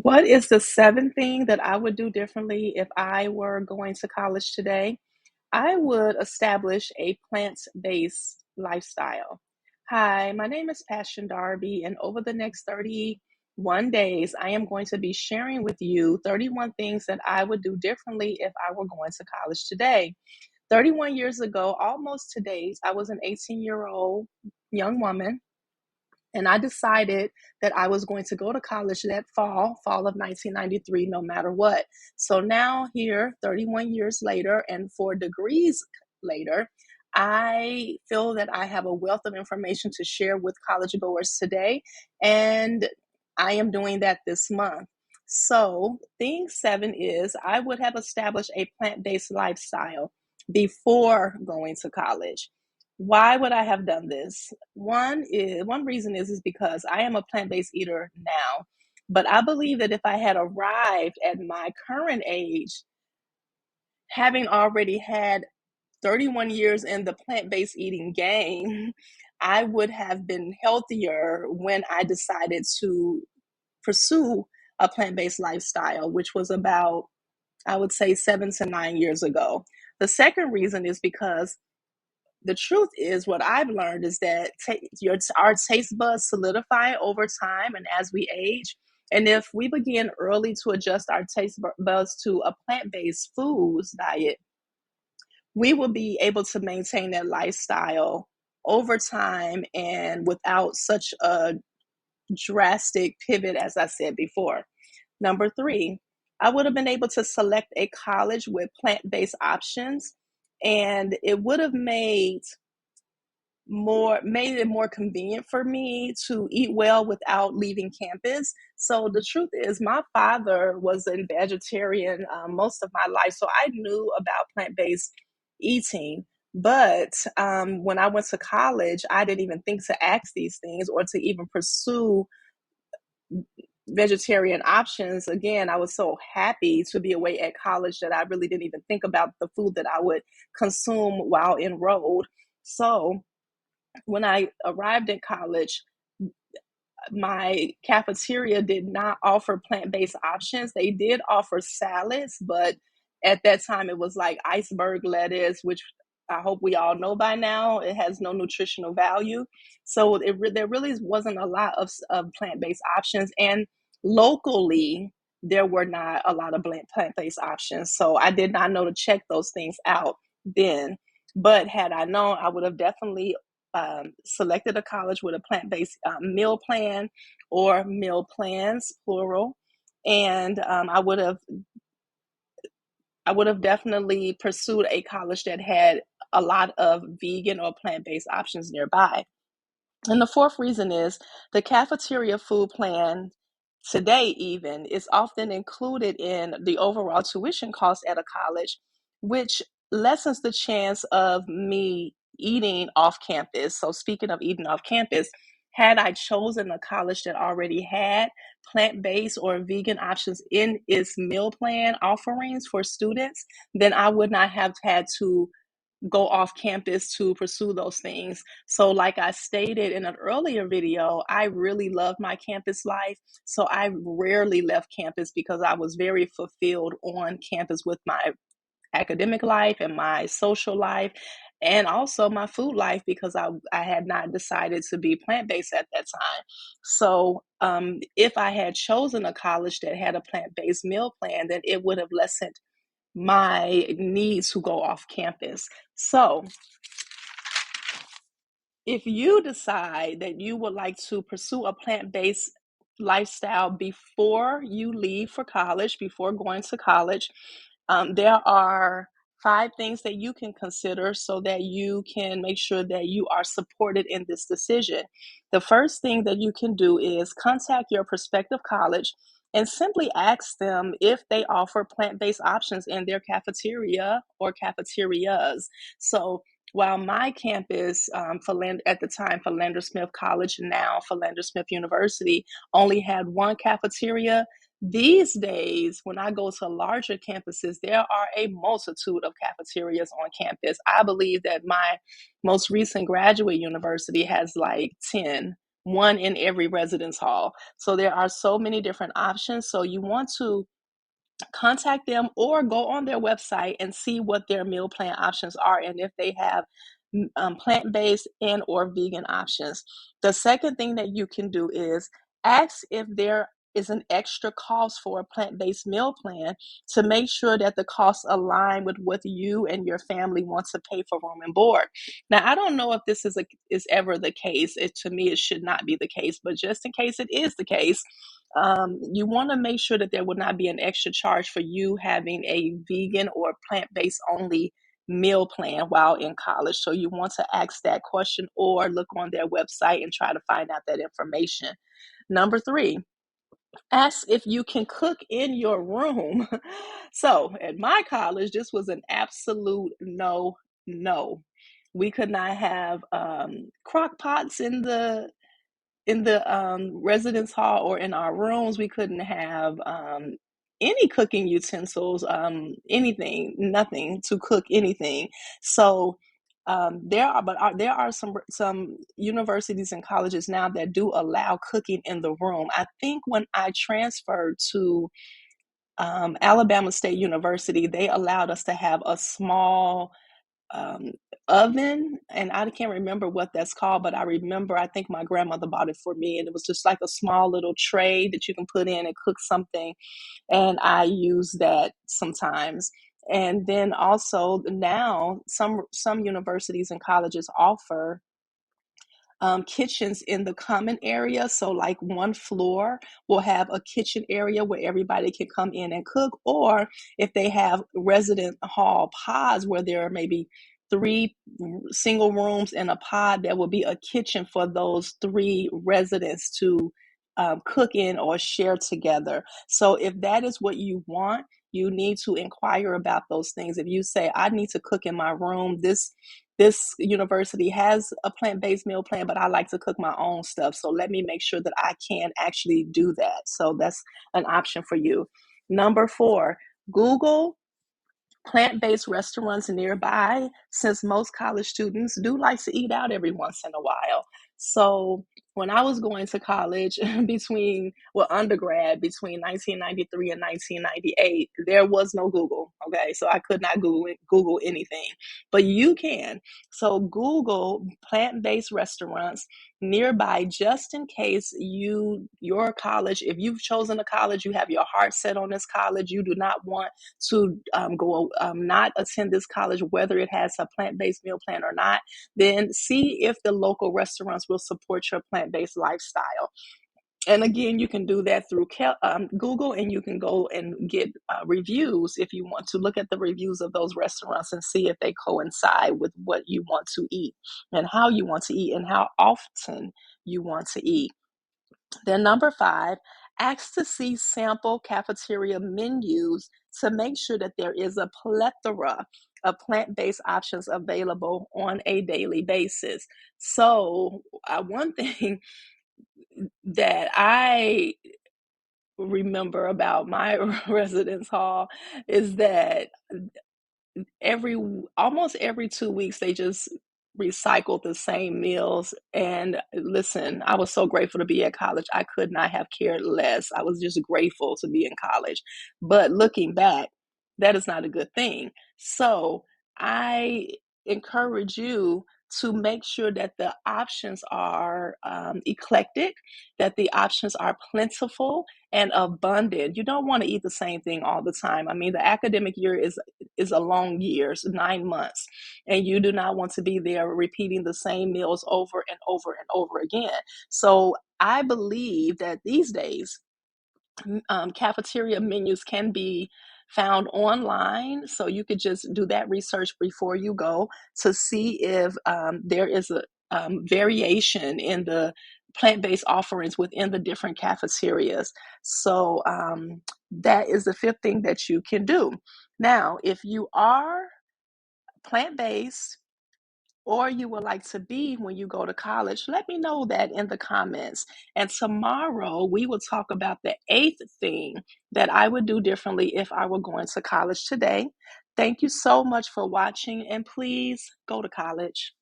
What is the seventh thing that I would do differently if I were going to college today? I would establish a plant-based lifestyle. Hi, my name is Passion Darby, and over the next 31 days, I am going to be sharing with you 31 things that I would do differently if I were going to college today. 31 years ago, almost to date, I was an 18-year-old young woman and I decided that I was going to go to college that fall of 1993, no matter what. So now, here, 31 years later, and 4 degrees later, I feel that I have a wealth of information to share with college goers today, and I am doing that this month. So, thing seven is I would have established a plant based lifestyle before going to college. Why would I have done this? One reason is because I am a plant-based eater now, but I believe that if I had arrived at my current age, having already had 31 years in the plant-based eating game, I would have been healthier when I decided to pursue a plant-based lifestyle, which was about, I would say, 7 to 9 years ago. The second reason is because the truth is, what I've learned is that our taste buds solidify over time and as we age. And if we begin early to adjust our taste buds to a plant-based foods diet, we will be able to maintain that lifestyle over time and without such a drastic pivot, as I said before. Number three, I would have been able to select a college with plant-based options, and it would have made it more convenient for me to eat well without leaving campus. So the truth is, my father was a vegetarian most of my life, so I knew about plant-based eating. But when I went to college, I didn't even think to ask these things or to even pursue vegetarian options. Again, I was so happy to be away at college that I really didn't even think about the food that I would consume while enrolled. So when I arrived in college, my cafeteria did not offer plant-based options. They did offer salads, but at that time it was like iceberg lettuce, which I hope we all know by now. It has no nutritional value. So there really wasn't a lot of plant-based options. And locally, there were not a lot of plant-based options. So I did not know to check those things out then. But had I known, I would have definitely selected a college with a plant-based meal plan or meal plans, plural, and I would have definitely pursued a college that had a lot of vegan or plant-based options nearby. And the fourth reason is the cafeteria food plan today even is often included in the overall tuition cost at a college, which lessens the chance of me eating off campus. So speaking of eating off campus, had I chosen a college that already had plant-based or vegan options in its meal plan offerings for students, then I would not have had to go off campus to pursue those things. So, like I stated in an earlier video, I really love my campus life. So, I rarely left campus because I was very fulfilled on campus with my academic life and my social life. And also my food life because I had not decided to be plant based at that time. So, if I had chosen a college that had a plant based meal plan, then it would have lessened my need to go off campus. So, if you decide that you would like to pursue a plant-based lifestyle before you leave for college, before going to college, there are 5 things that you can consider so that you can make sure that you are supported in this decision. The first thing that you can do is contact your prospective college and simply ask them if they offer plant-based options in their cafeteria or cafeterias. So while my campus, at the time, Philander Smith College, now Philander Smith University, only had one cafeteria, these days, when I go to larger campuses, there are a multitude of cafeterias on campus. I believe that my most recent graduate university has like 10. one in every residence hall. So there are so many different options. So you want to contact them or go on their website and see what their meal plan options are and if they have plant-based and or vegan options. The second thing that you can do is ask if there is an extra cost for a plant-based meal plan to make sure that the costs align with what you and your family want to pay for room and board. Now, I don't know if this is ever the case. To me, it should not be the case, but just in case it is the case, you want to make sure that there will not be an extra charge for you having a vegan or plant-based only meal plan while in college. So you want to ask that question or look on their website and try to find out that information. Number three, ask if you can cook in your room. So at my college, this was an absolute no, no. We could not have crock pots in the residence hall or in our rooms. We couldn't have any cooking utensils, anything, nothing to cook anything. So there are some universities and colleges now that do allow cooking in the room. I think when I transferred to Alabama State University, they allowed us to have a small um, oven, and I can't remember what that's called, but I remember I think my grandmother bought it for me, and it was just like a small little tray that you can put in and cook something, and I use that sometimes. And then also now some universities and colleges offer kitchens in the common area. So, like one floor will have a kitchen area where everybody can come in and cook. Or if they have resident hall pods where there are maybe three single rooms in a pod, there will be a kitchen for those three residents to cook in or share together. So, if that is what you want, you need to inquire about those things. If you say, I need to cook in my room, this university has a plant-based meal plan, but I like to cook my own stuff. So let me make sure that I can actually do that. So that's an option for you. Number four, Google plant-based restaurants nearby, since most college students do like to eat out every once in a while. So when I was going to college undergrad between 1993 and 1998, there was no Google. Okay. So I could not Google anything, but you can. So Google plant-based restaurants nearby, just in case your college, if you've chosen a college, you have your heart set on this college, you do not want to go not attend this college, whether it has a plant-based meal plan or not, then see if the local restaurants will support your plant-based lifestyle. And again, you can do that through Google, and you can go and get reviews if you want to look at the reviews of those restaurants and see if they coincide with what you want to eat and how you want to eat and how often you want to eat. Then number five, ask to see sample cafeteria menus to make sure that there is a plethora of plant-based options available on a daily basis. So one thing that I remember about my residence hall is that every almost every 2 weeks they just recycled the same meals. And listen, I was so grateful to be at college. I could not have cared less. I was just grateful to be in college. But looking back, that is not a good thing. So I encourage you to make sure that the options are eclectic, that the options are plentiful and abundant. You don't want to eat the same thing all the time. I mean, the academic year is a long year, it's 9 months, and you do not want to be there repeating the same meals over and over and over again. So I believe that these days cafeteria menus can be found online. So you could just do that research before you go to see if there is a variation in the plant-based offerings within the different cafeterias. So that is the fifth thing that you can do. Now, if you are plant-based, or you would like to be when you go to college, let me know that in the comments. And tomorrow we will talk about the eighth thing that I would do differently if I were going to college today. Thank you so much for watching, and please go to college.